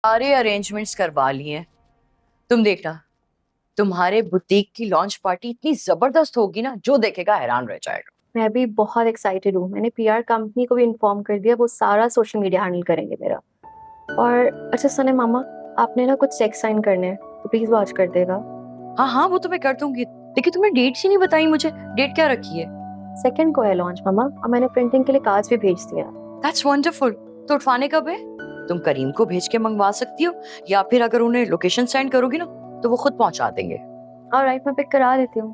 सारे अरेंजमेंट्स करवा लिए हैं। तुम देखना, तुम्हारे बुटीक की लॉन्च पार्टी इतनी जबरदस्त होगी ना, जो देखेगा हैरान रह जाएगा। मैं भी बहुत एक्साइटेड हूँ। मैंने पीआर कंपनी को भी इन्फॉर्म कर दिया, वो सारा सोशल मीडिया हैंडल करेंगे मेरा। और अच्छा सुने मामा, आपने ना कुछ चेक साइन करने हैं, तो प्लीज वो आज कर देगा। हाँ हाँ, वो तो मैं कर दूंगी, लेकिन तुम्हें डेट ही नहीं बताई मुझे। डेट क्या रखी है? 2 को है लॉन्च मामा, और मैंने प्रिंटिंग के लिए कार्ड्स भी भेज दिया। That's wonderful. तो उठवाने कब है? तुम करीम को भेज के मंगवा सकती हो, या फिर अगर उन्हें लोकेशन सेंड करोगी ना तो वो खुद पहुंचा देंगे। ऑलराइट, मैं पिक करा देती हूँ।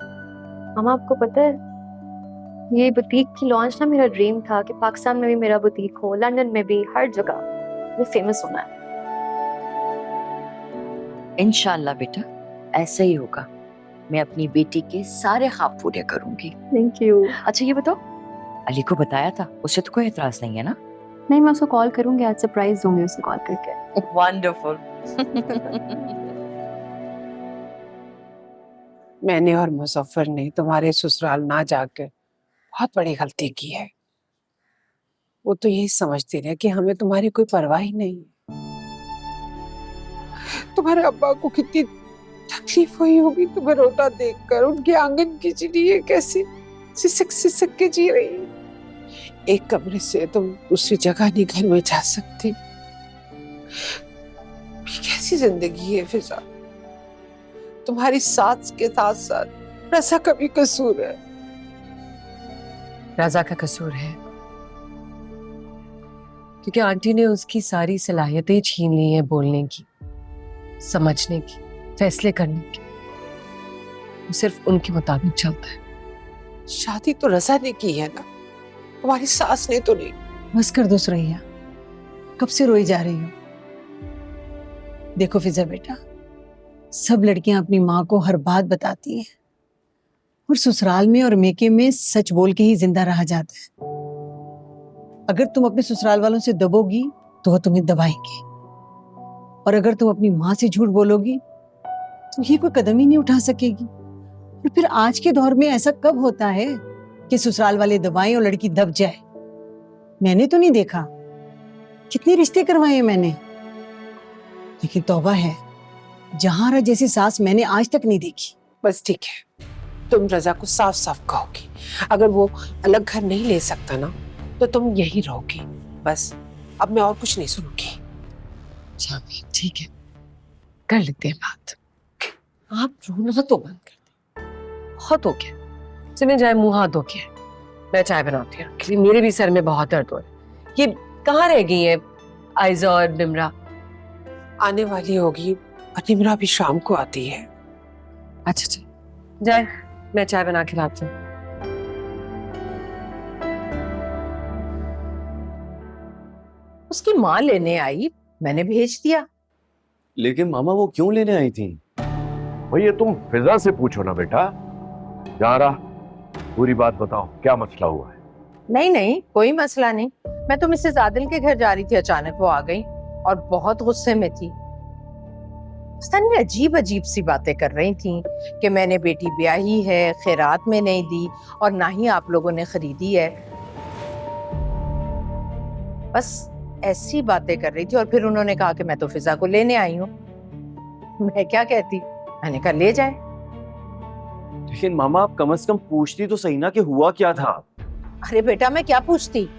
मामा आपको पता है, ये बुटीक की लॉन्च ना मेरा ड्रीम था कि पाकिस्तान में भी मेरा बुटीक हो, लंदन में भी, हर जगह ये फेमस होना है। इंशाल्लाह बेटा, ऐसा ही होगा। मैं अपनी बेटी के सारे ख्वाब पूरे करूंगी। Thank you. अच्छा ये बताओ, अली को बताया था? उसे तो कोई एतराज नहीं है ना? नहीं, मैं उसको कॉल करूंगी, आज सरप्राइज दूंगी उसे कॉल करके। वंडरफुल। मैंने और मुजफ्फर ने तुम्हारे ससुराल ना जाकर बहुत बड़ी गलती की है। वो तो यही समझते रहे कि हमें तुम्हारी कोई परवाह ही नहीं। तुम्हारे अब्बा को कितनी तकलीफ हुई होगी तुम्हें रोता देखकर। उनके आंगन की चिड़िया कैसे सिसक सिसक के जी रही है। एक कमरे से तुम दूसरी जगह नहीं घर में जा सकती। कैसी जिंदगी है फिजा। तुम्हारी सास के साथ साथ रजा का भी कसूर है। रजा का कसूर है क्योंकि आंटी ने उसकी सारी सलाहियतें छीन ली हैं, बोलने की, समझने की, फैसले करने की। वो सिर्फ उनके मुताबिक चलता है। शादी तो रजा ने की है ना, तुम्हारी सास ने तो नहीं। बस कर दो सुरैया, कब से रोई जा रही हो? देखो फिजा बेटा, सब लड़कियां अपनी माँ को हर बात बताती हैं, और ससुराल में और मेके में सच बोल के ही जिंदा रहा जाता है। अगर तुम अपने ससुराल वालों से दबोगी तो वो तुम्हें दबाएंगे, और अगर तुम अपनी माँ से झूठ बोलोगी तो ये कोई कदम ही नहीं उठा सकेगी। और फिर आज के दौर में ऐसा कब होता है कि ससुराल वाले दबाएं और लड़की दब जाए? मैंने तो नहीं देखा, कितने रिश्ते करवाए मैंने, लेकिन तौबा है, जहारा जैसी सास मैंने आज तक नहीं देखी। बस ठीक है, तुम रजा को साफ साफ कहोगी। अगर वो अलग घर नहीं ले सकता ना तो तुम यही रहोगी। बस अब मैं और कुछ नहीं सुनूंगी। शामी ठीक है, कर लेते हैं बात। आप रोना तो बंद कर दे, बहुत हो गया। चले जाए, मुंह हाथ धो के मैं चाय बनाती हूँ, क्योंकि मेरे भी सर में बहुत दर्द हो रहा है। ये कहाँ रह गई है आयजा और निमरा? आने वाली होगी, और निमरा भी शाम को आती है। अच्छा चल जाए, मैं चाय बना के लाती हूँ। उसकी माँ लेने आई, मैंने भेज दिया। लेकिन मामा वो क्यों लेने आई थी? भाई ये तुम फिजा से पूछो ना बेटा। यारा पूरी बात बताओ, क्या मसला हुआ है? नहीं नहीं, कोई मसला नहीं। मैं तो मिसेस आदिल के घर जा रही थी, अचानक वो आ गई और बहुत गुस्से में थी। पता नहीं अजीब अजीब सी बातें कर रही थी कि मैंने बेटी ब्याही है, खैरात में नहीं दी, और ना ही आप लोगों ने खरीदी है। बस ऐसी बातें कर रही थी। और फिर उन्होंने कहा कि मैं तो फिजा को लेने आई हूँ। मैं क्या कहती, मैंने कहा ले जाए। लेकिन मामा आप कम से कम पूछती तो सही ना कि हुआ क्या था। अरे बेटा, मैं क्या पूछती,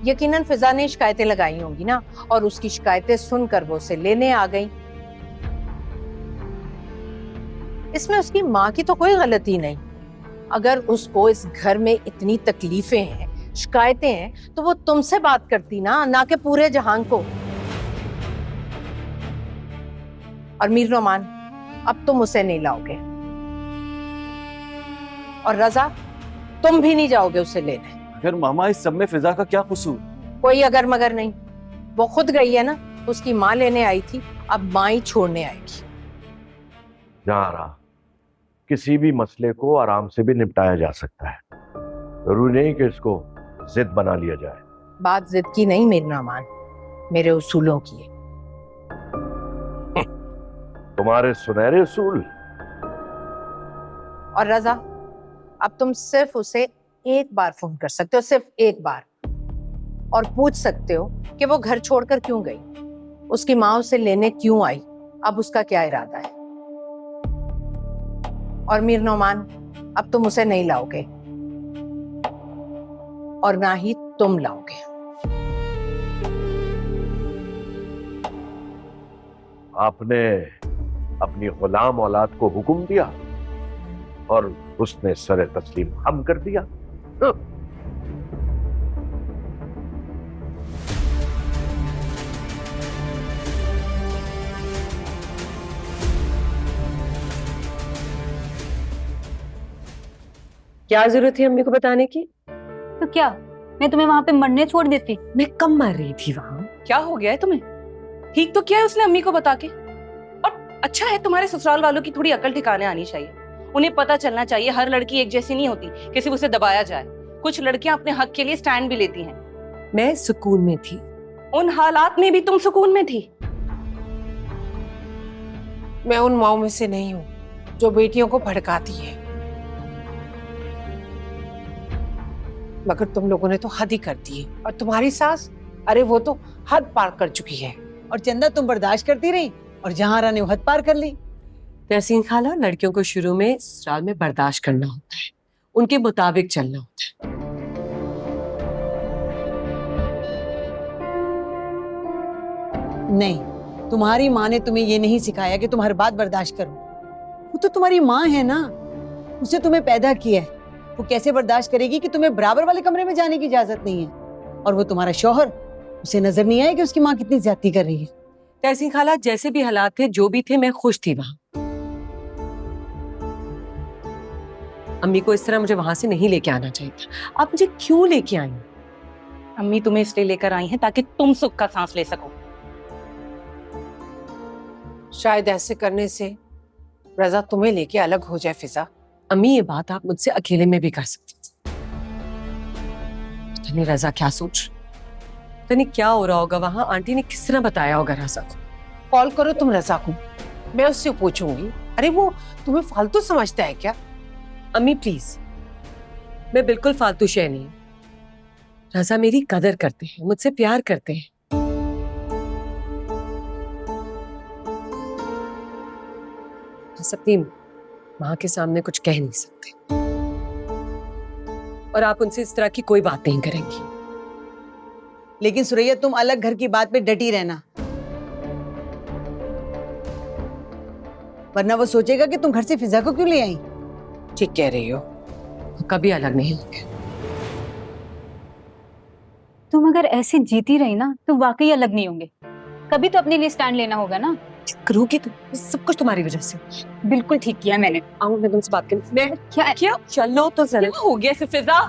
यकीनन फिजा ने शिकायतें लगाई होंगी ना, और उसकी शिकायतें सुनकर वो उसे लेने आ गई। इसमें उसकी माँ की तो कोई गलती नहीं। अगर उसको इस घर में इतनी तकलीफें हैं, शिकायतें हैं, तो वो तुमसे बात करती ना कि पूरे जहां को। और मीर नोमान, अब तुम उसे नहीं लाओगे, और रजा तुम भी नहीं जाओगे उसे लेने। अगर मामा इस सब में फिजा का क्या कसूर? कोई अगर मगर नहीं, वो खुद गई है ना, उसकी माँ लेने आई थी, अब माँ ही छोड़ने आएगी। यारा किसी भी मसले को आराम से भी निपटाया जा सकता है, जरूरी नहीं कि इसको जिद बना लिया जाए। बात जिद की नहीं मीर नोमान, मेरे उसूलों की है। तुम्हारे सुनहरे उसूल। और रजा, अब तुम सिर्फ उसे एक बार फोन कर सकते हो, सिर्फ एक बार, और पूछ सकते हो कि वो घर छोड़कर क्यों गई। उसकी माँ उसे लेने क्यों आई, अब उसका क्या इरादा है। और मीर नौमान, अब तुम उसे नहीं लाओगे और ना ही तुम लाओगे। आपने अपनी गुलाम औलाद को हुक्म दिया और उसने सरे तस्लीम हम कर दिया। क्या जरूरत थी अम्मी को बताने की? तो क्या मैं तुम्हें वहां पे मरने छोड़ देती? मैं कब मर रही थी वहां? क्या हो गया है तुम्हें? ठीक तो किया है उसने अम्मी को बता के। और अच्छा है तुम्हारे ससुराल वालों की थोड़ी अकल ठिकाने आनी चाहिए। उन्हें पता चलना चाहिए हर लड़की एक जैसी नहीं होती, किसी को उसे दबाया जाए। कुछ लड़कियां अपने हक के लिए स्टैंड भी लेती हैं। मैं सुकून में थी। उन हालात में भी तुम सुकून में थी? मैं उन माओं में से नहीं हूँ जो बेटियों को भड़काती है, मगर तुम लोगों ने तो हद ही कर दी है। और तुम्हारी सास, अरे वो तो हद पार कर चुकी है। और चंदा तुम बर्दाश्त करती रही और जहां ने वो हद पार कर ली। तहसीन खाला, लड़कियों को शुरू में ससुराल में बर्दाश्त करना होता है, उनके मुताबिक चलना होता है। नहीं, तुम्हारी माँ ने तुम्हें ये नहीं सिखाया कि तुम हर बात बर्दाश्त करो। वो तो तुम्हारी माँ है ना, उसने तुम्हें पैदा किया है। वो कैसे बर्दाश्त करेगी कि तुम्हें बराबर वाले कमरे में जाने की इजाजत नहीं है? और वो तुम्हारा शौहर, उसे नजर नहीं आया कि उसकी माँ कितनी ज्यादती कर रही है? तहसीन खाला, जैसे भी हालात थे, जो भी थे, मैं खुश थी वहां। अम्मी को इस तरह मुझे वहां से नहीं लेके आना चाहिए था। आप मुझे क्यों लेके आई? अम्मी तुम्हें इसलिए लेकर आई हैं ताकि तुम सुख का सांस ले सको। शायद ऐसे करने से रजा तुम्हें लेके अलग हो जाए। फिजा, अम्मी, ये बात आप मुझसे अकेले में भी कर सकती थी। पता नहीं रजा क्या सोच, पता नहीं क्या हो रहा होगा वहां। आंटी ने किस तरह बताया होगा रजा को? कॉल करो तुम रजा को, मैं उससे पूछूंगी। अरे वो तुम्हें फालतू समझता है क्या? अम्मी प्लीज, मैं बिल्कुल फालतू शय नहीं। रजा मेरी कदर करते हैं, मुझसे प्यार करते हैं। अपनी माँ के सामने कुछ कह नहीं सकते, और आप उनसे इस तरह की कोई बात नहीं करेंगी। लेकिन सुरैया, तुम अलग घर की बात पे डटी रहना, वरना वो सोचेगा कि तुम घर से फिजा को क्यों ले आई। ठीक कह रही हो। कभी अलग नहीं होंगे। तुम अगर ऐसे जीती रही ना तो वाकई अलग नहीं होंगे। कभी तो अपने लिए स्टैंड लेना होगा ना। करोगी तुम, सब कुछ तुम्हारी वजह से। बिल्कुल ठीक किया मैंने। आऊं मैं तुमसे बात करने। मैं क्या चलो तो जरा। हो गया फिजा?